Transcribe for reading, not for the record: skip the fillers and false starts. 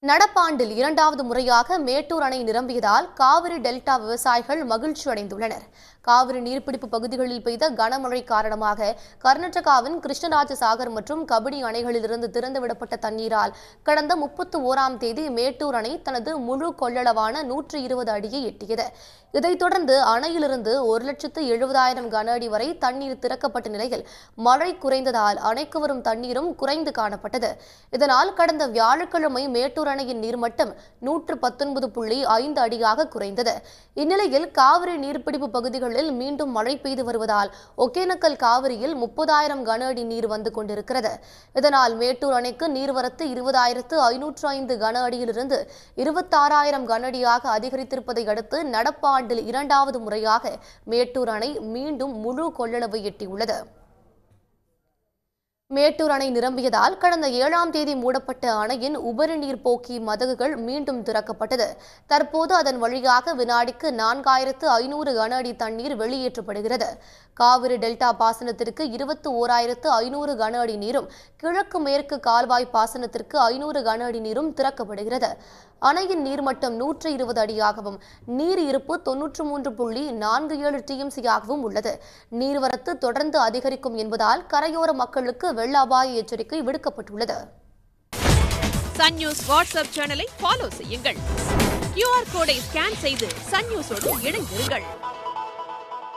நடப்பாண்டில் இரண்டாவது முறையாக மேட்டூர் அணை நிரம்பியதால் காவிரி டெல்டா விவசாயிகள் மகிழ்ச்சி அடைந்துள்ளனர். காவிரி நீர்பிடிப்பு பகுதிகளில் பெய்த கனமழை காரணமாக கர்நாடகாவின் கிருஷ்ணராஜ சாகர் மற்றும் கபினி அணைகளிலிருந்து திறந்துவிடப்பட்ட தண்ணீரால் கடந்த 31ஆம் தேதி மேட்டூர் அணை தனது முழு கொள்ளளவான 120 அடியை எட்டியது. இதைத் தொடர்ந்து அணையிலிருந்து 1,70,000 கன அடி வரை தண்ணீர் திறக்கப்பட்ட நிலையில் மழை குறைந்ததால் அணைக்கு வரும் தண்ணீரும் குறைந்து காணப்பட்டது. இதனால் கடந்த வியாழக்கிழமை மேட்டூர் அணையின் நீர்மட்டம் 119.5 அடியாக குறைந்தது. இந்நிலையில் காவிரி நீர்பிடிப்பு பகுதிகளில் மீண்டும் மழை பெய்து வருவதால் ஒகேனக்கல் காவிரியில் 30,000 கன அடி நீர் வந்து கொண்டிருக்கிறது. இதனால் மேட்டூர் அணைக்கு நீர்வரத்து 20,505 கன அடியிலிருந்து 26,000 கன அடியாக அதிகரித்திருப்பதை அடுத்து நடப்பாண்டில் இரண்டாவது முறையாக மேட்டூர் அணை மீண்டும் முழு கொள்ளளவை எட்டியுள்ளது. மேட்டூர் அணை நிரம்பியதால் கடந்த 7ஆம் தேதி மூடப்பட்ட அணையின் உபரி நீர் போக்கி மதகுகள் மீண்டும் திறக்கப்பட்டது. தற்போது அதன் வழியாக வினாடிக்கு 4,500 கன அடி தண்ணீர் வெளியேற்றப்படுகிறது. காவிரி டெல்டா பாசனத்திற்கு 21,500 கன அடி நீரும் கிழக்கு மேற்கு கால்வாய் பாசனத்திற்கு 500 கன அடி நீரும் திறக்கப்படுகிறது. அணையின் நீர்மட்டம் 120 அடியாகவும் நீர் இருப்பு 93.47 டிஎம்சியாகவும் உள்ளது. நீர்வரத்து தொடர்ந்து அதிகரிக்கும் என்பதால் கரையோர மக்களுக்கு வெள்ள அபாய எச்சரிக்கை விடுக்கப்பட்டுள்ளது. சன் நியூஸ் வாட்ஸ்அப் சேனலை ஃபாலோ செய்யுங்கள். QR கோடை ஸ்கேன் செய்து சன் நியூஸோடு இணைந்திருங்கள்.